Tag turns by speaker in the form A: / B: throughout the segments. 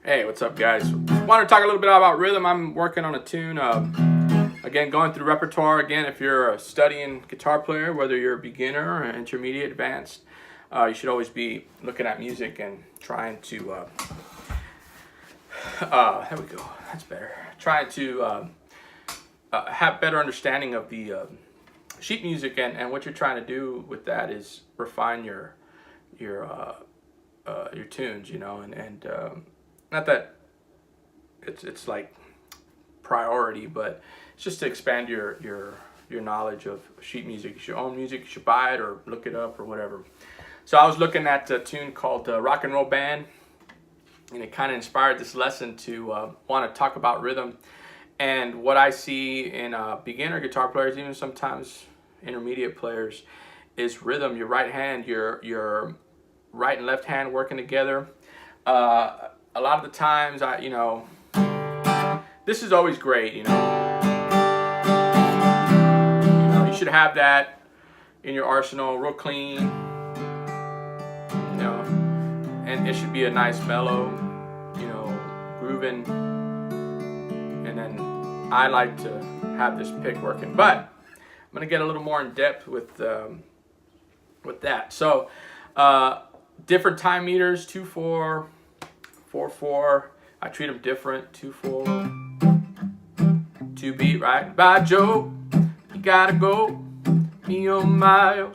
A: Hey, what's up, guys? Want to talk a little bit about rhythm. I'm working on a tune. Again, going through repertoire. Again, if you're a studying guitar player, whether you're a beginner or intermediate, advanced, you should always be looking at music and trying to. There we go. That's better. Trying to have better understanding of the sheet music, and what you're trying to do with that is refine your tunes, you know, and not that it's like priority, but it's just to expand your knowledge of sheet music. It's your own music. You should buy it or look it up or whatever. So I was looking at a tune called Rock and Roll Band, and it kind of inspired this lesson to want to talk about rhythm. And what I see in beginner guitar players, even sometimes intermediate players, is rhythm. Your right hand, your right and left hand working together. A lot of the times, this is always great, you know, you should have that in your arsenal, real clean, you know, and it should be a nice mellow, you know, grooving. And then I like to have this pick working, but I'm gonna get a little more in depth with that. So different time meters, 2/4, 4/4. I treat them different. 2/4, 2 beat, right? By Joe, you gotta go. Me oh my,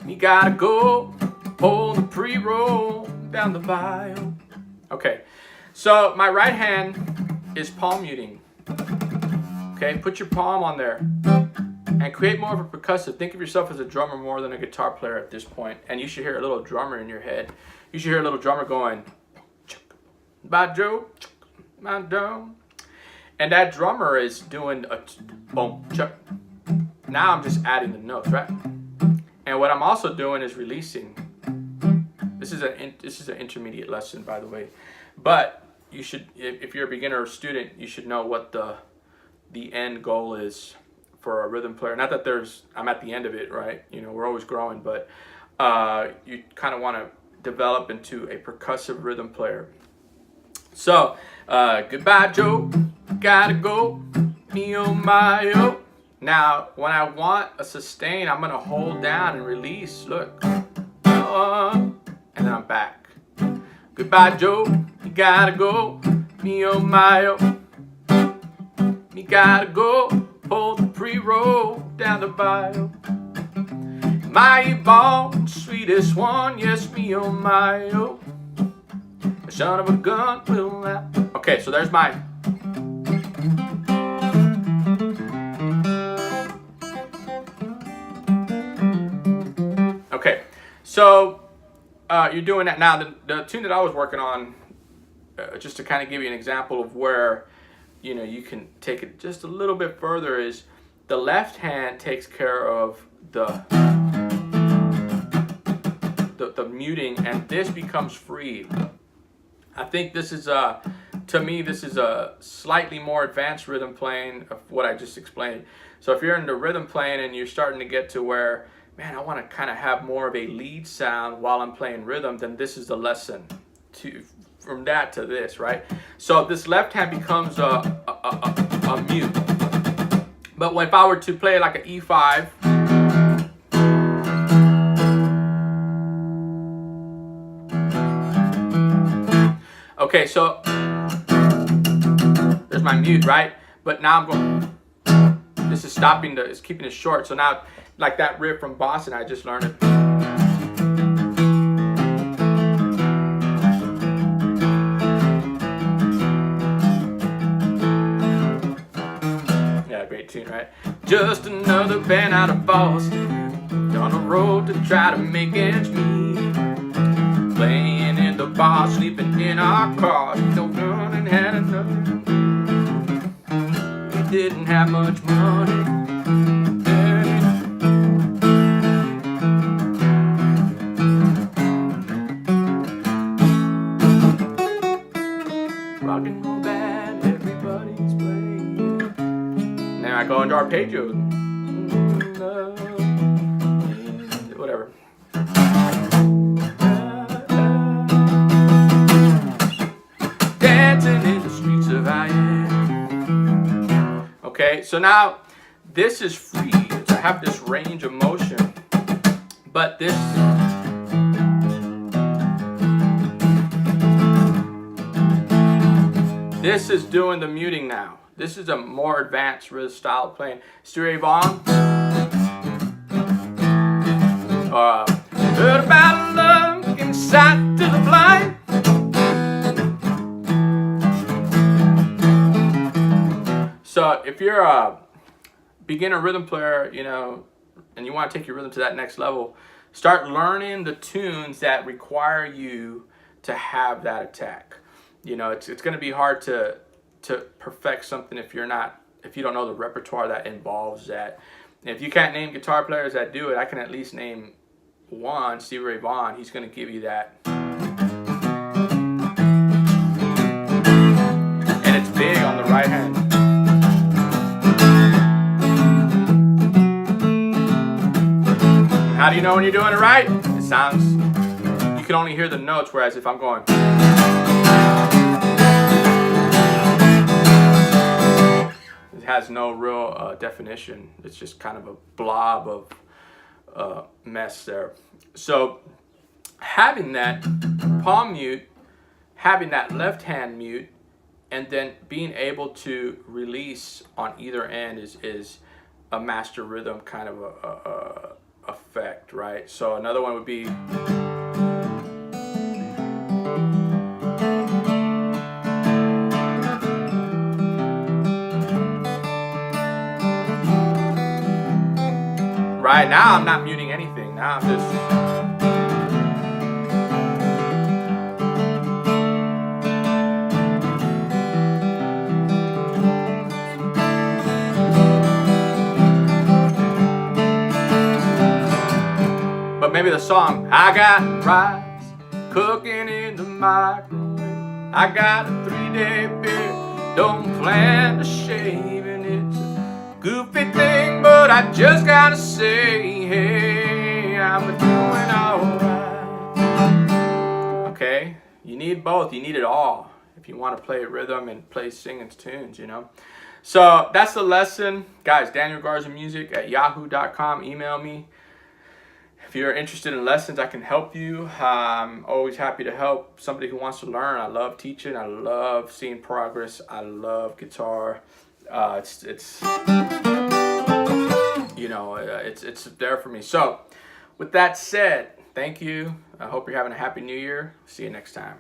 A: me gotta go. Hold the pre-roll down the viol. Okay, so my right hand is palm muting. Okay, put your palm on there and create more of a percussive. Think of yourself as a drummer more than a guitar player at this point, and you should hear a little drummer in your head. You should hear a little drummer going, by Joe, my dome. And that drummer is doing a boom, chuck. Now I'm just adding the notes, right? And what I'm also doing is releasing. This is an intermediate lesson, by the way. But you should, if you're a beginner or student, you should know what the end goal is for a rhythm player. Not that I'm at the end of it, right? You know, we're always growing, but you kind of want to develop into a percussive rhythm player. So, goodbye Joe, gotta go, me oh my oh. Now, when I want a sustain, I'm gonna hold down and release, look. And then I'm back. Goodbye Joe, you gotta go, me oh my oh. Me gotta go, hold the pre-roll down the bio. My born sweetest one, yes, me oh my oh. A son of a gun will not. Okay, so there's my. Okay, so you're doing that now. The tune that I was working on, just to kind of give you an example of where, you know, you can take it just a little bit further, is the left hand takes care of the muting, and this becomes free. I think this is to me, this is a slightly more advanced rhythm playing of what I just explained. So if you're into rhythm playing and you're starting to get to where, man, I want to kind of have more of a lead sound while I'm playing rhythm, then this is the lesson from that to this, right? So this left hand becomes a mute. But if I were to play like an E5, okay, so there's my mute, right? But now I'm going, this is stopping, it's keeping it short. So now, like that riff from Boston, I just learned it. Yeah, great tune, right? Just another band out of Boston, on the road to try to make ends meet. Playing in the bar, sleeping in our cars. No fun and had enough. We didn't have much money. Rock and roll band, everybody's playing. Now I go into arpeggios. Whatever. Okay, so now this is free to have this range of motion, but this is doing the muting now. This is a more advanced rhythm style of playing. Stevie Ray Vaughan. Heard about love inside to the blind. So if you're a beginner rhythm player, you know, and you want to take your rhythm to that next level, start learning the tunes that require you to have that attack. You know, it's going to be hard to perfect something if you don't know the repertoire that involves that. And if you can't name guitar players that do it, I can at least name one, Stevie Ray Vaughan. He's going to give you that. And it's big on the right hand. How do you know when you're doing it right? It sounds, you can only hear the notes, whereas if I'm going, it has no real definition. It's just kind of a blob of mess there. So having that palm mute, having that left hand mute, and then being able to release on either end is a master rhythm kind of a effect, right? So another one would be right now. I'm not muting anything. Now I'm just maybe the song, I got rice cooking in the microwave. I got a 3-day beard, don't plan to shave, and it's a goofy thing, but I just gotta say, hey, I'm doing alright. Okay, you need both. You need it all if you want to play rhythm and play singing tunes, you know. So that's the lesson, guys. DanielGarzaMusic@yahoo.com. Email me. If you're interested in lessons, I can help you. I'm always happy to help somebody who wants to learn. I love teaching. I love seeing progress. I love guitar. It's you know, it's there for me. So with that said, thank you. I hope you're having a happy new year. See you next time.